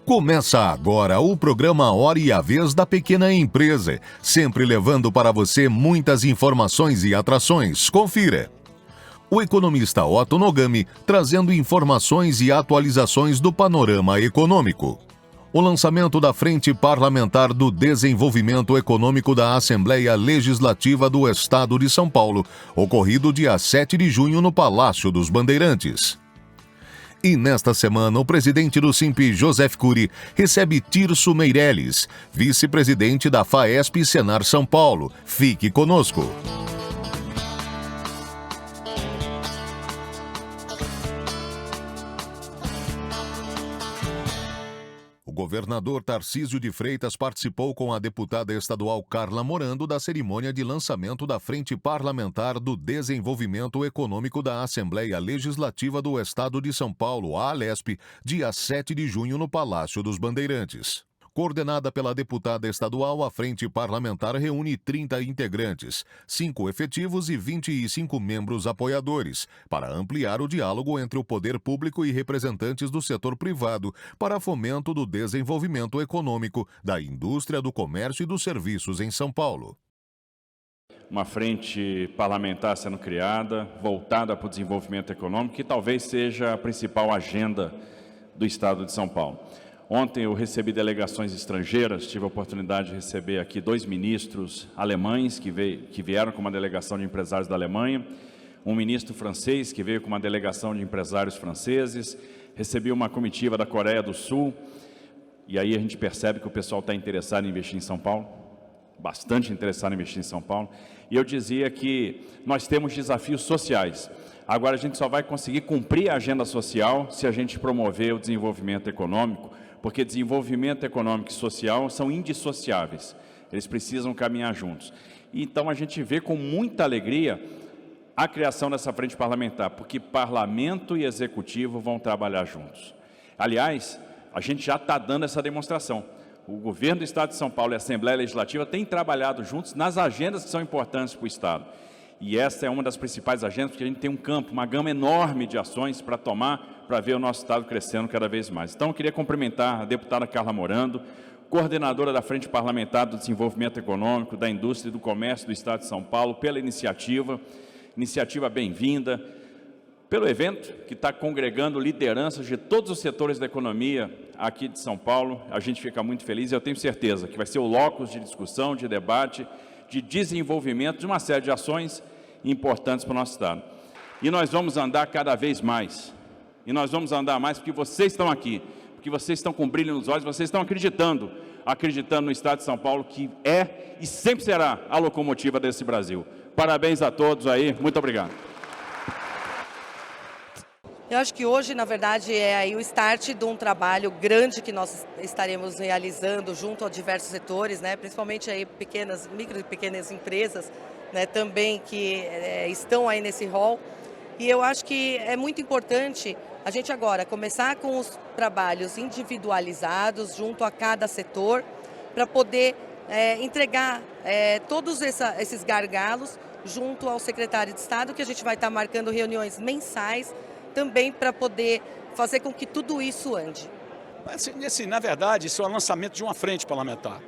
Começa agora o programa Hora e a Vez da Pequena Empresa, sempre levando para você muitas informações e atrações. Confira. O economista Otto Nogami trazendo informações e atualizações do panorama econômico. O lançamento da Frente Parlamentar do Desenvolvimento Econômico da Assembleia Legislativa do Estado de São Paulo, ocorrido dia 7 de junho no Palácio dos Bandeirantes. E nesta semana, o presidente do Simp, Joseph Cury, recebe Tirso Meirelles, vice-presidente da FAESP Senar São Paulo. Fique conosco. O governador Tarcísio de Freitas participou com a deputada estadual Carla Morando da cerimônia de lançamento da Frente Parlamentar do Desenvolvimento Econômico da Assembleia Legislativa do Estado de São Paulo, a ALESP, dia 7 de junho no Palácio dos Bandeirantes. Coordenada pela deputada estadual, a Frente Parlamentar reúne 30 integrantes, 5 efetivos e 25 membros apoiadores, para ampliar o diálogo entre o poder público e representantes do setor privado para fomento do desenvolvimento econômico, da indústria, do comércio e dos serviços em São Paulo. Uma frente parlamentar sendo criada, voltada para o desenvolvimento econômico, que talvez seja a principal agenda do Estado de São Paulo. Ontem eu recebi delegações estrangeiras, tive a oportunidade de receber aqui 2 ministros alemães que vieram com uma delegação de empresários da Alemanha, um ministro francês que veio com uma delegação de empresários franceses, recebi uma comitiva da Coreia do Sul, e aí a gente percebe que o pessoal está interessado em investir em São Paulo, bastante interessado em investir em São Paulo, e eu dizia que nós temos desafios sociais. Agora a gente só vai conseguir cumprir a agenda social se a gente promover o desenvolvimento econômico, porque desenvolvimento econômico e social são indissociáveis, eles precisam caminhar juntos. Então a gente vê com muita alegria a criação dessa frente parlamentar, porque parlamento e executivo vão trabalhar juntos. Aliás, a gente já está dando essa demonstração. O governo do Estado de São Paulo e a Assembleia Legislativa têm trabalhado juntos nas agendas que são importantes para o Estado. E essa é uma das principais agendas, porque a gente tem um campo, uma gama enorme de ações para tomar, para ver o nosso Estado crescendo cada vez mais. Então, eu queria cumprimentar a deputada Carla Morando, coordenadora da Frente Parlamentar do Desenvolvimento Econômico, da Indústria e do Comércio do Estado de São Paulo, pela iniciativa bem-vinda, pelo evento que está congregando lideranças de todos os setores da economia aqui de São Paulo. A gente fica muito feliz e eu tenho certeza que vai ser o locus de discussão, de debate, de desenvolvimento de uma série de ações importantes para o nosso Estado. E nós vamos andar cada vez mais. E nós vamos andar mais porque vocês estão aqui, porque vocês estão com brilho nos olhos, vocês estão acreditando no Estado de São Paulo, que é e sempre será a locomotiva desse Brasil. Parabéns a todos aí, muito obrigado. Eu acho que hoje, na verdade, é aí o start de um trabalho grande que nós estaremos realizando junto a diversos setores, né? Principalmente aí micro e pequenas empresas, né? Também que estão aí nesse rol. E eu acho que é muito importante a gente agora começar com os trabalhos individualizados junto a cada setor para poder entregar todos esses gargalos junto ao secretário de Estado, que a gente vai estar marcando reuniões mensais também para poder fazer com que tudo isso ande. Assim, na verdade, isso é o lançamento de uma frente parlamentar.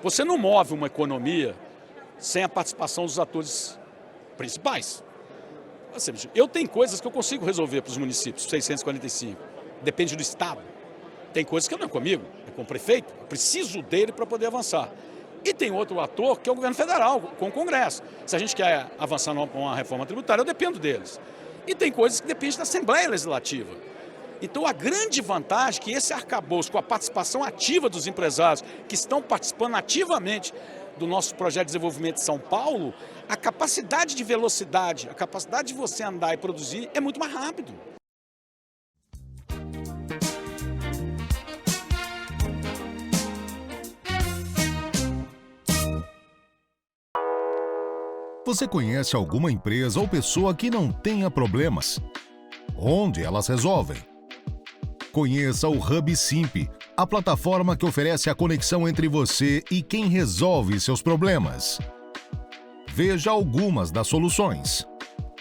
Você não move uma economia sem a participação dos atores principais. Eu tenho coisas que eu consigo resolver para os municípios, 645, depende do Estado. Tem coisas que não é comigo, é com o prefeito, eu preciso dele para poder avançar. E tem outro ator que é o governo federal, com o Congresso. Se a gente quer avançar numa reforma tributária, eu dependo deles. E tem coisas que dependem da Assembleia Legislativa. Então, a grande vantagem é que esse arcabouço, com a participação ativa dos empresários que estão participando ativamente do nosso projeto de desenvolvimento de São Paulo, a capacidade de velocidade, a capacidade de você andar e produzir é muito mais rápido. Você conhece alguma empresa ou pessoa que não tenha problemas? Onde elas resolvem? Conheça o Hub Simp, a plataforma que oferece a conexão entre você e quem resolve seus problemas. Veja algumas das soluções: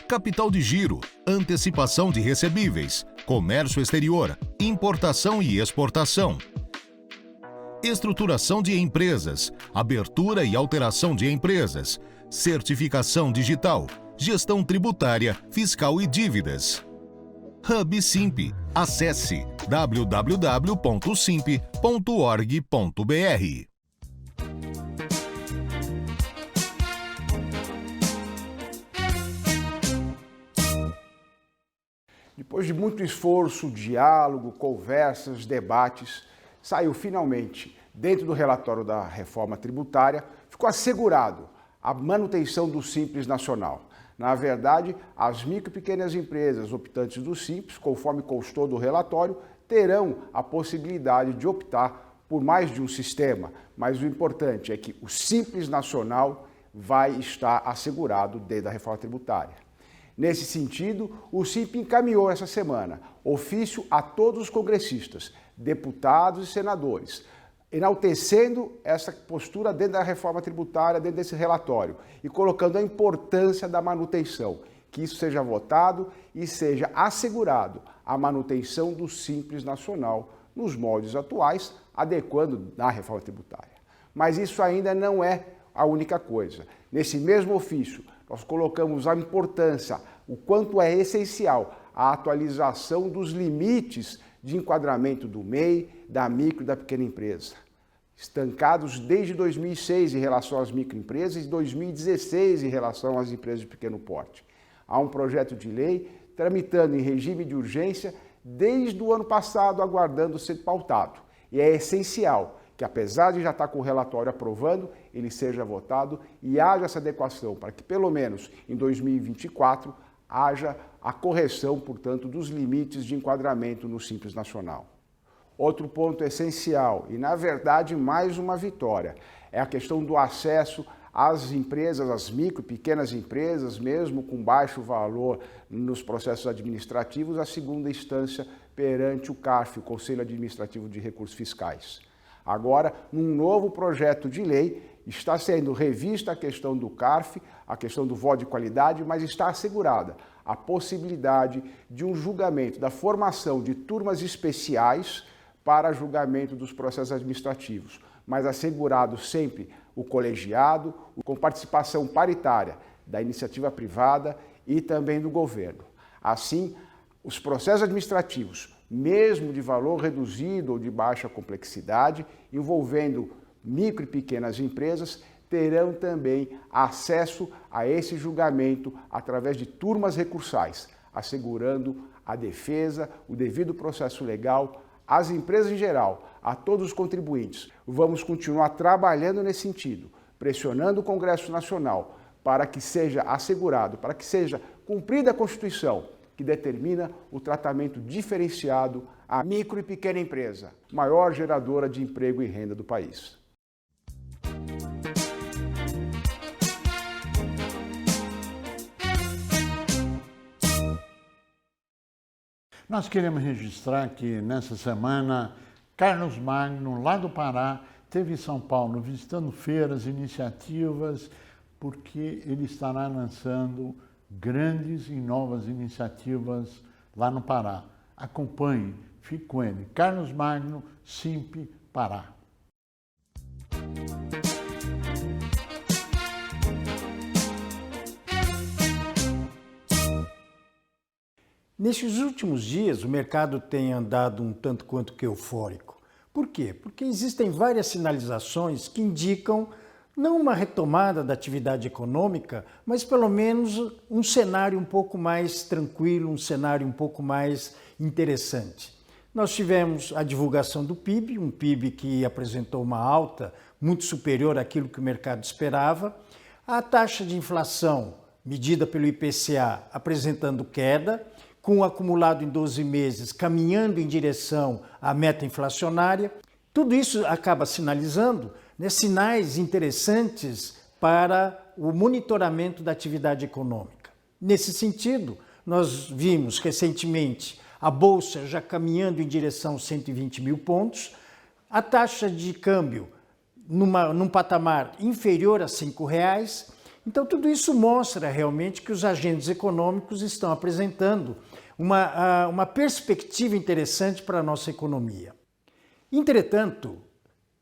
capital de giro, antecipação de recebíveis, comércio exterior, importação e exportação, estruturação de empresas, abertura e alteração de empresas, certificação digital, gestão tributária, fiscal e dívidas. Hub Simp. Acesse www.simp.org.br. Depois de muito esforço, diálogo, conversas, debates, saiu finalmente, dentro do relatório da reforma tributária, ficou assegurado a manutenção do Simples Nacional. Na verdade, as micro e pequenas empresas optantes do Simples, conforme constou do relatório, terão a possibilidade de optar por mais de um sistema, mas o importante é que o Simples Nacional vai estar assegurado dentro da reforma tributária. Nesse sentido, o Simp encaminhou essa semana ofício a todos os congressistas, deputados e senadores, enaltecendo essa postura dentro da reforma tributária, dentro desse relatório, e colocando a importância da manutenção, que isso seja votado e seja assegurado a manutenção do Simples Nacional nos moldes atuais, adequando na reforma tributária. Mas isso ainda não é a única coisa. Nesse mesmo ofício, nós colocamos a importância, o quanto é essencial a atualização dos limites de enquadramento do MEI, da micro e da pequena empresa, estancados desde 2006 em relação às microempresas e 2016 em relação às empresas de pequeno porte. Há um projeto de lei tramitando em regime de urgência desde o ano passado, aguardando ser pautado. E é essencial que, apesar de já estar com o relatório aprovando, ele seja votado e haja essa adequação para que, pelo menos em 2024, haja a correção, portanto, dos limites de enquadramento no Simples Nacional. Outro ponto essencial, e na verdade mais uma vitória, é a questão do acesso às empresas, às micro e pequenas empresas, mesmo com baixo valor nos processos administrativos, à segunda instância perante o CARF, o Conselho Administrativo de Recursos Fiscais. Agora, num novo projeto de lei, está sendo revista a questão do CARF, a questão do voto de qualidade, mas está assegurada a possibilidade de um julgamento da formação de turmas especiais para julgamento dos processos administrativos, mas assegurado sempre o colegiado, com participação paritária da iniciativa privada e também do governo. Assim, os processos administrativos, mesmo de valor reduzido ou de baixa complexidade, envolvendo micro e pequenas empresas, terão também acesso a esse julgamento através de turmas recursais, assegurando a defesa, o devido processo legal, às empresas em geral, a todos os contribuintes. Vamos continuar trabalhando nesse sentido, pressionando o Congresso Nacional para que seja assegurado, para que seja cumprida a Constituição, que determina o tratamento diferenciado à micro e pequena empresa, maior geradora de emprego e renda do país. Nós queremos registrar que nessa semana, Carlos Magno, lá do Pará, esteve em São Paulo visitando feiras, iniciativas, porque ele estará lançando grandes e novas iniciativas lá no Pará. Acompanhe, fique com ele. Carlos Magno, Simp Pará. Nesses últimos dias, o mercado tem andado um tanto quanto que eufórico. Por quê? Porque existem várias sinalizações que indicam não uma retomada da atividade econômica, mas pelo menos um cenário um pouco mais tranquilo, um cenário um pouco mais interessante. Nós tivemos a divulgação do PIB, um PIB que apresentou uma alta muito superior àquilo que o mercado esperava, a taxa de inflação medida pelo IPCA apresentando queda, com o acumulado em 12 meses caminhando em direção à meta inflacionária. Tudo isso acaba sinalizando sinais interessantes para o monitoramento da atividade econômica. Nesse sentido, nós vimos recentemente a Bolsa já caminhando em direção aos 120 mil pontos, a taxa de câmbio num patamar inferior a R$ 5,00. Então, tudo isso mostra realmente que os agentes econômicos estão apresentando uma perspectiva interessante para a nossa economia. Entretanto,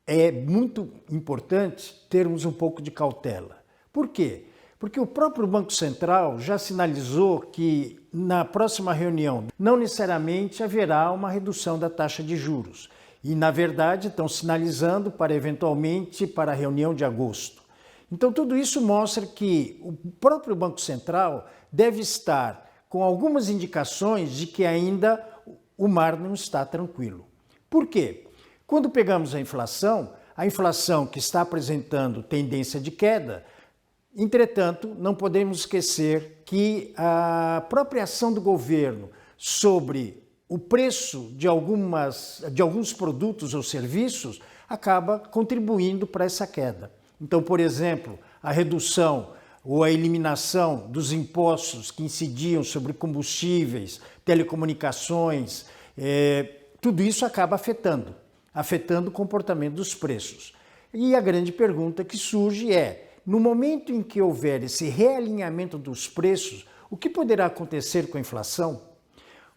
é muito importante termos um pouco de cautela. Por quê? Porque o próprio Banco Central já sinalizou que na próxima reunião não necessariamente haverá uma redução da taxa de juros. E, na verdade, estão sinalizando para eventualmente para a reunião de agosto. Então, tudo isso mostra que o próprio Banco Central deve estar com algumas indicações de que ainda o mar não está tranquilo. Por quê? Quando pegamos a inflação que está apresentando tendência de queda, entretanto, não podemos esquecer que a própria ação do governo sobre o preço de alguns produtos ou serviços acaba contribuindo para essa queda. Então, por exemplo, a redução ou a eliminação dos impostos que incidiam sobre combustíveis, telecomunicações, tudo isso acaba afetando o comportamento dos preços. E a grande pergunta que surge é, no momento em que houver esse realinhamento dos preços, o que poderá acontecer com a inflação?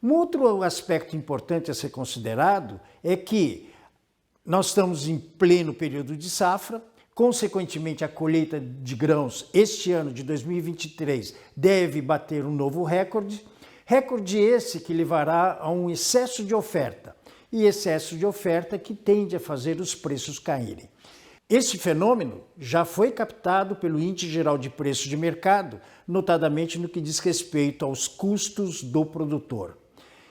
Um outro aspecto importante a ser considerado é que nós estamos em pleno período de safra, consequentemente a colheita de grãos este ano de 2023 deve bater um novo recorde esse que levará a um excesso de oferta, e excesso de oferta que tende a fazer os preços caírem. Esse fenômeno já foi captado pelo Índice Geral de Preços de Mercado, notadamente no que diz respeito aos custos do produtor.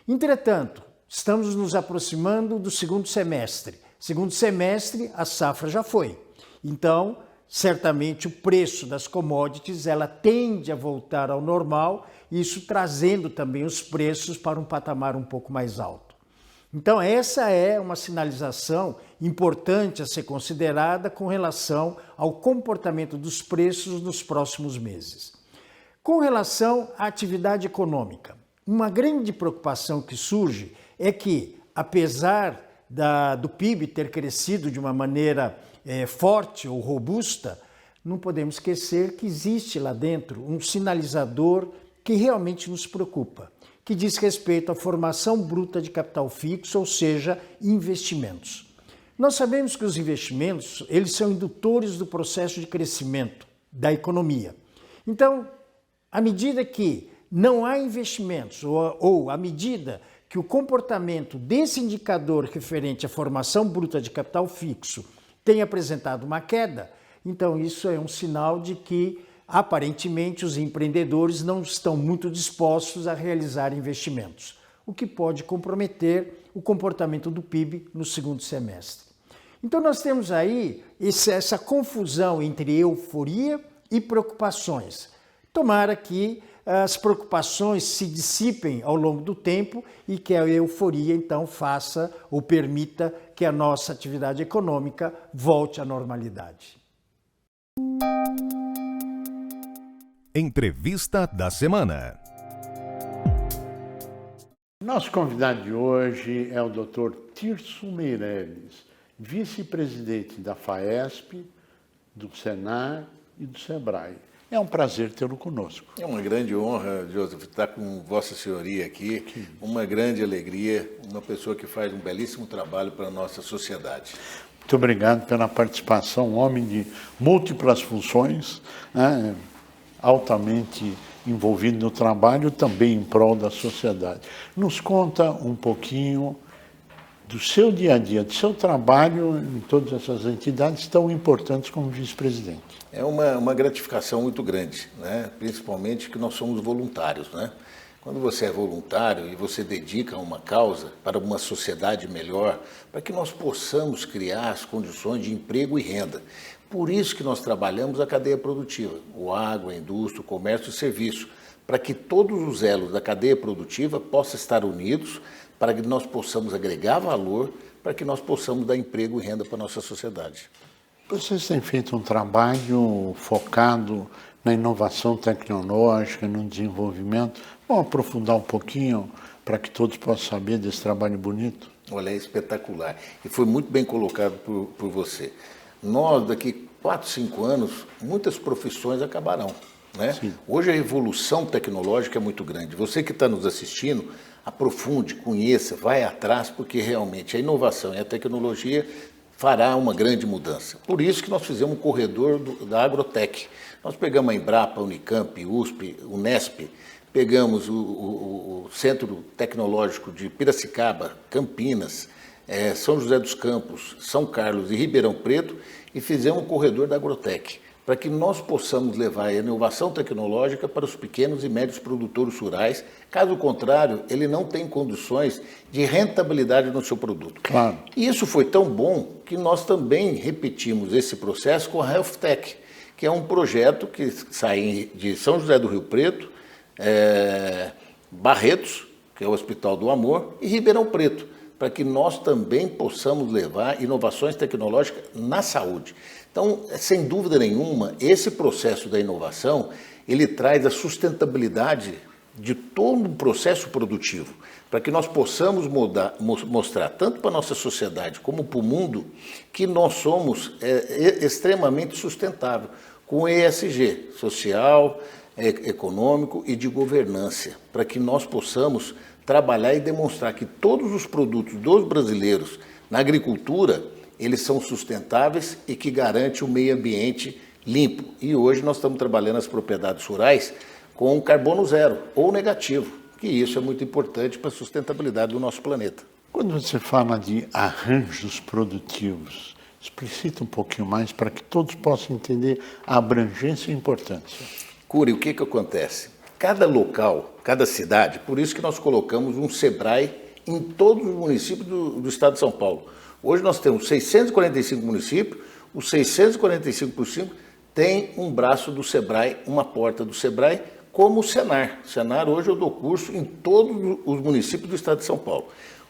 Entretanto, estamos nos aproximando do segundo semestre. Segundo semestre, a safra já foi. Então, certamente o preço das commodities ela tende a voltar ao normal, isso trazendo também os preços para um patamar um pouco mais alto. Então, essa é uma sinalização importante a ser considerada com relação ao comportamento dos preços nos próximos meses. Com relação à atividade econômica, uma grande preocupação que surge é que, apesar do PIB ter crescido de uma maneira forte ou robusta, não podemos esquecer que existe lá dentro um sinalizador que realmente nos preocupa, que diz respeito à formação bruta de capital fixo, ou seja, investimentos. Nós sabemos que os investimentos, eles são indutores do processo de crescimento da economia. Então, à medida que não há investimentos, ou à medida que o comportamento desse indicador referente à formação bruta de capital fixo tem apresentado uma queda, então isso é um sinal de que, aparentemente, os empreendedores não estão muito dispostos a realizar investimentos, o que pode comprometer o comportamento do PIB no segundo semestre. Então nós temos aí essa confusão entre euforia e preocupações. Tomara que as preocupações se dissipem ao longo do tempo e que a euforia, então, faça ou permita que a nossa atividade econômica volte à normalidade. Entrevista da semana. Nosso convidado de hoje é o Dr. Tirso Meirelles, vice-presidente da FAESP, do Senar e do SEBRAE. É um prazer tê-lo conosco. É uma grande honra, Joseph, estar com Vossa Senhoria aqui. Uma grande alegria, uma pessoa que faz um belíssimo trabalho para a nossa sociedade. Muito obrigado pela participação, um homem de múltiplas funções, né, altamente envolvido no trabalho, também em prol da sociedade. Nos conta um pouquinho do seu dia a dia, do seu trabalho em todas essas entidades tão importantes como vice-presidente. É uma gratificação muito grande, né? Principalmente que nós somos voluntários, né? Quando você é voluntário e você dedica a uma causa para uma sociedade melhor, para que nós possamos criar as condições de emprego e renda. Por isso que nós trabalhamos a cadeia produtiva, o agro, a indústria, o comércio e o serviço, para que todos os elos da cadeia produtiva possam estar unidos, para que nós possamos agregar valor, para que nós possamos dar emprego e renda para a nossa sociedade. Vocês têm feito um trabalho focado na inovação tecnológica, no desenvolvimento. Vamos aprofundar um pouquinho para que todos possam saber desse trabalho bonito? Olha, é espetacular. E foi muito bem colocado por você. Nós, daqui 4, 5 anos, muitas profissões acabarão, né? Hoje a evolução tecnológica é muito grande. Você que está nos assistindo, aprofunde, conheça, vai atrás, porque realmente a inovação e a tecnologia fará uma grande mudança. Por isso que nós fizemos um corredor da Agrotec. Nós pegamos a Embrapa, Unicamp, USP, Unesp, pegamos o Centro Tecnológico de Piracicaba, Campinas, São José dos Campos, São Carlos e Ribeirão Preto e fizemos um corredor da Agrotec, para que nós possamos levar a inovação tecnológica para os pequenos e médios produtores rurais. Caso contrário, ele não tem condições de rentabilidade no seu produto. Claro. E isso foi tão bom que nós também repetimos esse processo com a HealthTech, que é um projeto que sai de São José do Rio Preto, Barretos, que é o Hospital do Amor, e Ribeirão Preto, para que nós também possamos levar inovações tecnológicas na saúde. Então, sem dúvida nenhuma, esse processo da inovação, ele traz a sustentabilidade de todo o processo produtivo, para que nós possamos mostrar, tanto para a nossa sociedade como para o mundo, que nós somos extremamente sustentável, com ESG, social, econômico e de governança, para que nós possamos trabalhar e demonstrar que todos os produtos dos brasileiros na agricultura, eles são sustentáveis e que garante o meio ambiente limpo. E hoje nós estamos trabalhando as propriedades rurais com carbono zero ou negativo, que isso é muito importante para a sustentabilidade do nosso planeta. Quando você fala de arranjos produtivos, explicita um pouquinho mais para que todos possam entender a abrangência e a importância. Cury, o que acontece? Cada local, cada cidade, por isso que nós colocamos um SEBRAE em todos os municípios do estado de São Paulo. Hoje nós temos 645 municípios, os 645% tem um braço do SEBRAE, uma porta do SEBRAE, como o Senar. O Senar, hoje eu dou curso em todos os municípios do estado de São Paulo.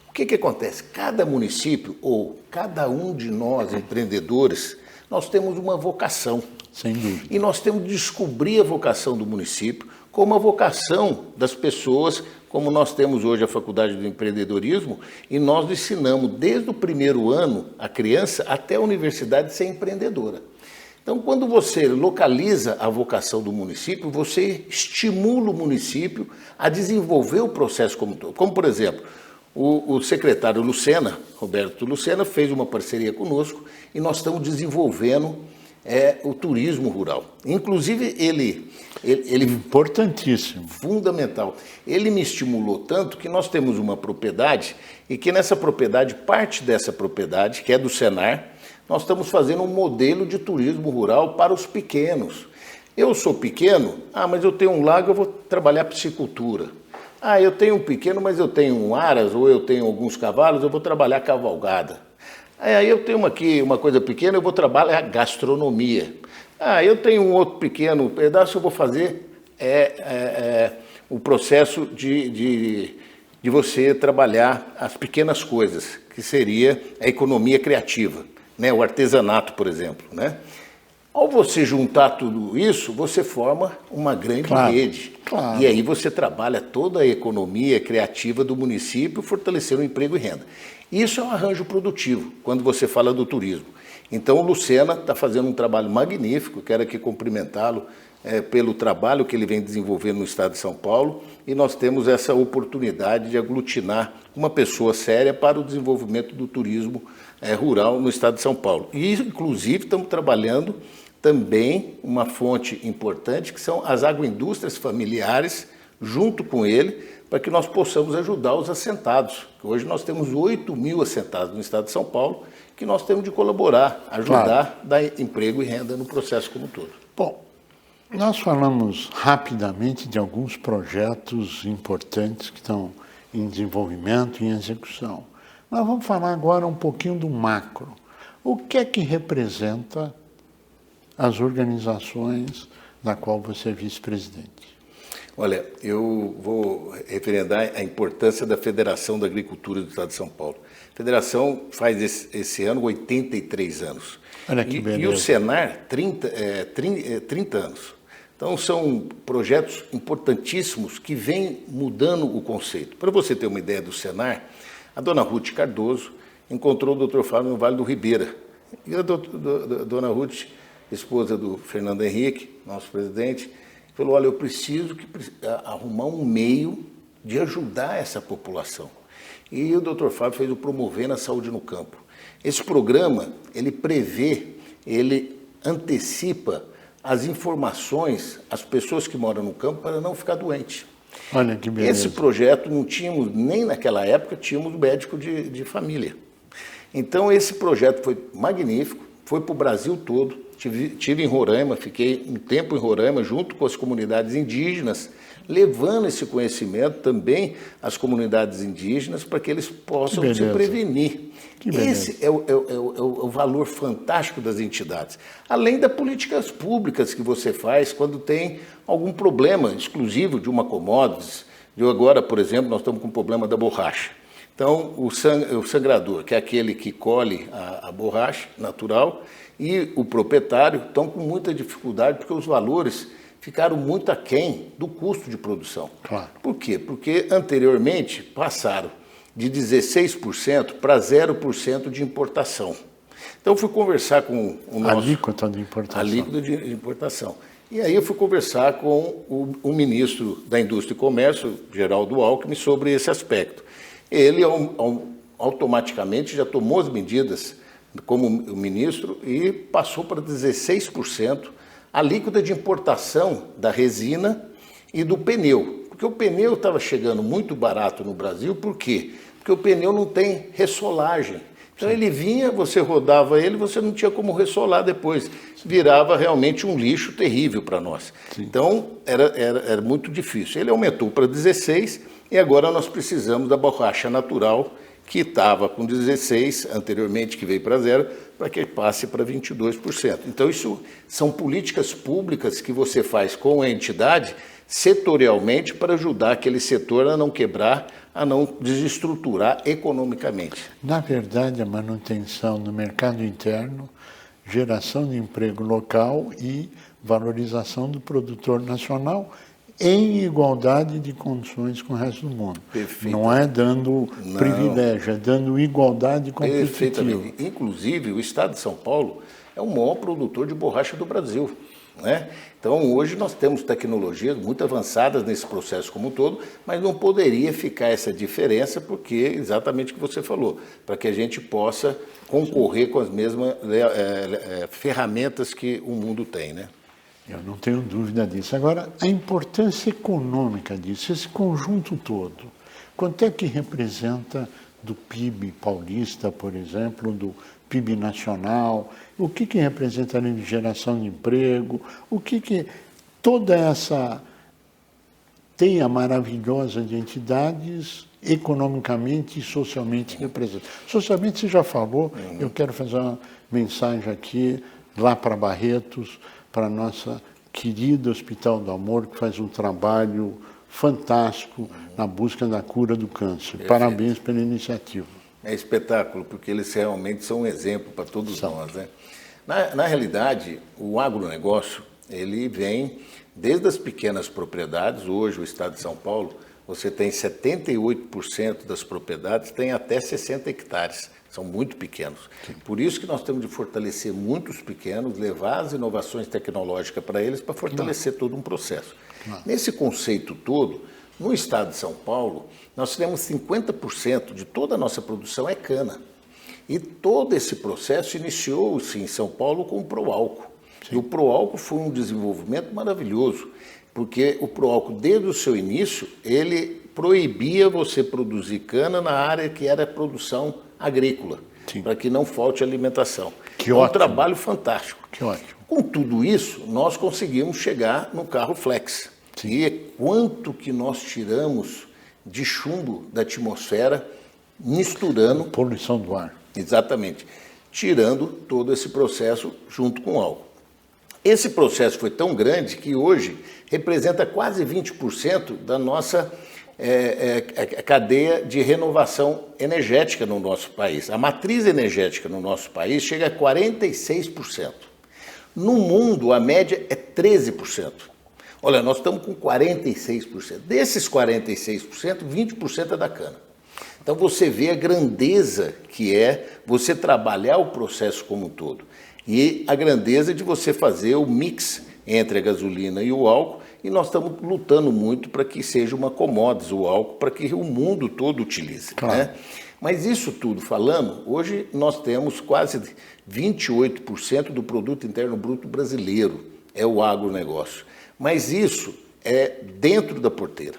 O que acontece? Cada município, ou cada um de nós, empreendedores, nós temos uma vocação. Sem dúvida. E nós temos de descobrir a vocação do município como a vocação das pessoas, como nós temos hoje a Faculdade do Empreendedorismo, e nós ensinamos desde o primeiro ano a criança até a universidade ser empreendedora. Então, quando você localiza a vocação do município, você estimula o município a desenvolver o processo como todo. Como, por exemplo, o secretário Lucena, Roberto Lucena, fez uma parceria conosco e nós estamos desenvolvendo o turismo rural. Inclusive, ele importantíssimo. Fundamental. Ele me estimulou tanto que nós temos uma propriedade e que nessa propriedade, parte dessa propriedade, que é do Senar, nós estamos fazendo um modelo de turismo rural para os pequenos. Eu sou pequeno, mas eu tenho um lago, eu vou trabalhar piscicultura. Eu tenho um pequeno, mas eu tenho um aras ou eu tenho alguns cavalos, eu vou trabalhar cavalgada. Aí eu tenho aqui uma coisa pequena, eu vou trabalhar gastronomia. Eu tenho um outro pequeno pedaço, eu vou fazer o processo de você trabalhar as pequenas coisas, que seria a economia criativa, né? O artesanato, por exemplo, né? Ao você juntar tudo isso, você forma uma grande rede. Claro. E aí você trabalha toda a economia criativa do município, fortalecendo o emprego e renda. Isso é um arranjo produtivo, quando você fala do turismo. Então, o Lucena está fazendo um trabalho magnífico, quero aqui cumprimentá-lo pelo trabalho que ele vem desenvolvendo no estado de São Paulo, e nós temos essa oportunidade de aglutinar uma pessoa séria para o desenvolvimento do turismo rural no estado de São Paulo. E, inclusive, estamos trabalhando também uma fonte importante, que são as agroindústrias familiares, junto com ele, para que nós possamos ajudar os assentados. Hoje nós temos 8 mil assentados no estado de São Paulo, que nós temos de colaborar, ajudar, dar emprego e renda no processo como um todo. Bom, nós falamos rapidamente de alguns projetos importantes que estão em desenvolvimento e em execução. Mas vamos falar agora um pouquinho do macro. O que é que representa as organizações da qual você é vice-presidente? Olha, eu vou referendar a importância da Federação da Agricultura do Estado de São Paulo. A Federação faz esse ano 83 anos. Olha que beleza. E o Senar, 30 anos. Então, são projetos importantíssimos que vêm mudando o conceito. Para você ter uma ideia do Senar, a dona Ruth Cardoso encontrou o Dr. Fábio no Vale do Ribeira. E a dona Ruth, esposa do Fernando Henrique, nosso presidente, falou, olha, eu preciso arrumar um meio de ajudar essa população. E o Dr. Fábio fez o Promovendo a Saúde no Campo. Esse programa, ele prevê, ele antecipa as informações às pessoas que moram no campo para não ficar doente. Olha que beleza. Esse projeto não tínhamos, nem naquela época, tínhamos médico de família. Então esse projeto foi magnífico, foi para o Brasil todo, estive em Roraima, fiquei um tempo em Roraima junto com as comunidades indígenas, levando esse conhecimento também às comunidades indígenas para que eles possam se prevenir. Esse é o valor fantástico das entidades. Além das políticas públicas que você faz quando tem algum problema exclusivo de uma commodities. Agora, por exemplo, nós estamos com o problema da borracha. Então, o sangrador, que é aquele que colhe a borracha natural, e o proprietário estão com muita dificuldade porque os valores ficaram muito aquém do custo de produção. Claro. Por quê? Porque anteriormente passaram de 16% para 0% de importação. Então eu fui conversar com o nosso... Alíquota de importação. Alíquota de importação. E aí eu fui conversar com o ministro da Indústria e Comércio, Geraldo Alckmin, sobre esse aspecto. Ele automaticamente já tomou as medidas como ministro e passou para 16% a alíquota de importação da resina e do pneu. Porque o pneu estava chegando muito barato no Brasil, por quê? Porque o pneu não tem ressolagem. Então ele vinha, você rodava ele, você não tinha como ressolar depois. Virava realmente um lixo terrível para nós. Sim. Então era muito difícil. Ele aumentou para 16% e agora nós precisamos da borracha natural, que estava com 16% anteriormente, que veio para 0%, para que passe para 22%. Então isso são políticas públicas que você faz com a entidade setorialmente para ajudar aquele setor a não quebrar, a não desestruturar economicamente. Na verdade, a manutenção do mercado interno, geração de emprego local e valorização do produtor nacional em igualdade de condições com o resto do mundo. Perfeito. Não é dando privilégio, é dando igualdade competitiva. Perfeitamente. Inclusive, o Estado de São Paulo é o maior produtor de borracha do Brasil, né? Então, hoje nós temos tecnologias muito avançadas nesse processo como um todo, mas não poderia ficar essa diferença, porque exatamente o que você falou, para que a gente possa concorrer com as mesmas ferramentas que o mundo tem, né? Eu não tenho dúvida disso. Agora, a importância econômica disso, esse conjunto todo, quanto é que representa do PIB paulista, por exemplo, do PIB nacional, o que representa de geração de emprego, o que toda essa teia maravilhosa de entidades economicamente e socialmente representa. Socialmente você já falou, eu quero fazer uma mensagem aqui, lá para Barretos, para a nossa querida Hospital do Amor, que faz um trabalho fantástico na busca da cura do câncer. Perfeito. Parabéns pela iniciativa. É espetáculo, porque eles realmente são um exemplo para todos nós, né? Na realidade, o agronegócio, ele vem desde as pequenas propriedades. Hoje, o Estado de São Paulo, você tem 78% das propriedades, tem até 60 hectares. São muito pequenos. Sim. Por isso que nós temos de fortalecer muitos pequenos, levar as inovações tecnológicas para eles, para fortalecer todo um processo. Nesse conceito todo, no Estado de São Paulo, nós temos 50% de toda a nossa produção é cana. E todo esse processo iniciou-se em São Paulo com o Proálcool. E o Proálcool foi um desenvolvimento maravilhoso, porque o Proálcool, desde o seu início, ele proibia você produzir cana na área que era produção agrícola, para que não falte alimentação. Que ótimo. Um trabalho fantástico. Que ótimo. Com tudo isso, nós conseguimos chegar no carro flex. Sim. E quanto que nós tiramos de chumbo da atmosfera, misturando... Poluição do ar. Exatamente. Tirando todo esse processo junto com o álcool. Esse processo foi tão grande que hoje representa quase 20% da nossa cadeia de renovação energética no nosso país. A matriz energética no nosso país chega a 46%. No mundo, a média é 13%. Olha, nós estamos com 46%. Desses 46%, 20% é da cana. Então você vê a grandeza que é você trabalhar o processo como um todo. E a grandeza de você fazer o mix entre a gasolina e o álcool, e nós estamos lutando muito para que seja uma commodities o álcool, para que o mundo todo utilize. Claro. Né? Mas isso tudo falando, hoje nós temos quase 28% do produto interno bruto brasileiro, é o agronegócio. Mas isso é dentro da porteira.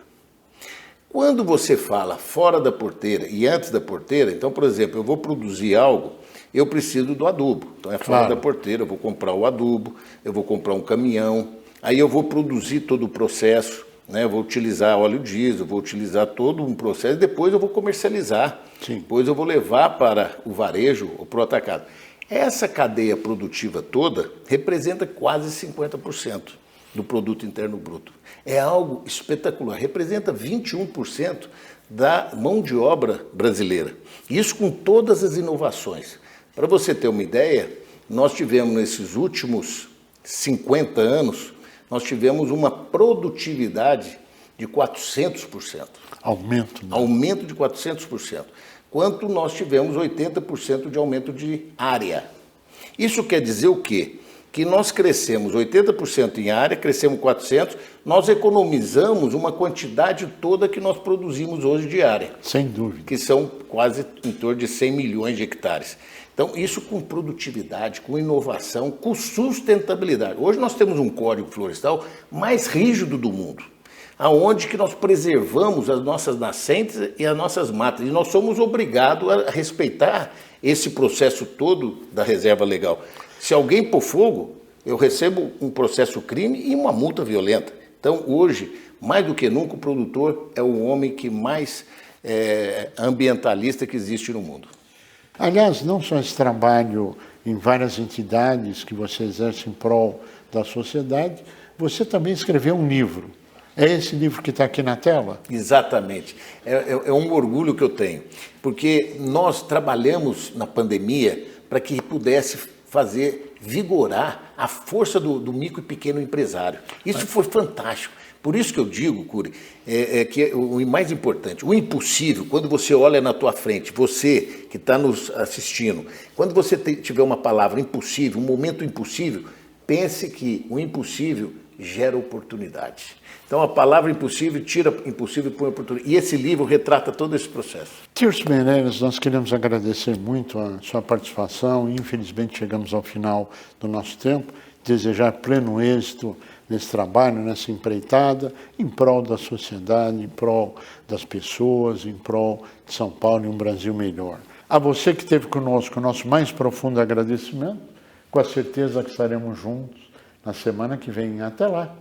Quando você fala fora da porteira e antes da porteira, então, por exemplo, eu vou produzir algo, eu preciso do adubo. Então é fora da porteira, eu vou comprar o adubo, eu vou comprar um caminhão, aí eu vou produzir todo o processo, né? Eu vou utilizar óleo diesel, vou utilizar todo um processo, e depois eu vou comercializar. Sim. Depois eu vou levar para o varejo ou para o atacado. Essa cadeia produtiva toda representa quase 50% do produto interno bruto. É algo espetacular, representa 21% da mão de obra brasileira. Isso com todas as inovações. Para você ter uma ideia, nós tivemos nesses últimos 50 anos, nós tivemos uma produtividade de 400%. Aumento. Né? Aumento de 400%. Quanto nós tivemos 80% de aumento de área. Isso quer dizer o quê? Que nós crescemos 80% em área, crescemos 400%, nós economizamos uma quantidade toda que nós produzimos hoje de área. Sem dúvida. Que são quase em torno de 100 milhões de hectares. Então, isso com produtividade, com inovação, com sustentabilidade. Hoje nós temos um código florestal mais rígido do mundo, aonde que nós preservamos as nossas nascentes e as nossas matas. E nós somos obrigados a respeitar esse processo todo da reserva legal. Se alguém pôr fogo, eu recebo um processo crime e uma multa violenta. Então, hoje, mais do que nunca, o produtor é o homem que mais ambientalista que existe no mundo. Aliás, não só esse trabalho em várias entidades que você exerce em prol da sociedade, você também escreveu um livro. É esse livro que está aqui na tela? Exatamente. É um orgulho que eu tenho, porque nós trabalhamos na pandemia para que pudesse fazer vigorar a força do micro e pequeno empresário. Isso foi fantástico. Por isso que eu digo, Cury, que o mais importante, o impossível, quando você olha na tua frente, você que está nos assistindo, quando você tiver uma palavra impossível, um momento impossível, pense que o impossível gera oportunidade. Então a palavra impossível tira impossível e põe oportunidade. E esse livro retrata todo esse processo. Tirso Meireles, nós queremos agradecer muito a sua participação. Infelizmente chegamos ao final do nosso tempo. Desejar pleno êxito nesse trabalho, nessa empreitada, em prol da sociedade, em prol das pessoas, em prol de São Paulo e um Brasil melhor. A você que esteve conosco, o nosso mais profundo agradecimento, com a certeza que estaremos juntos na semana que vem. Até lá!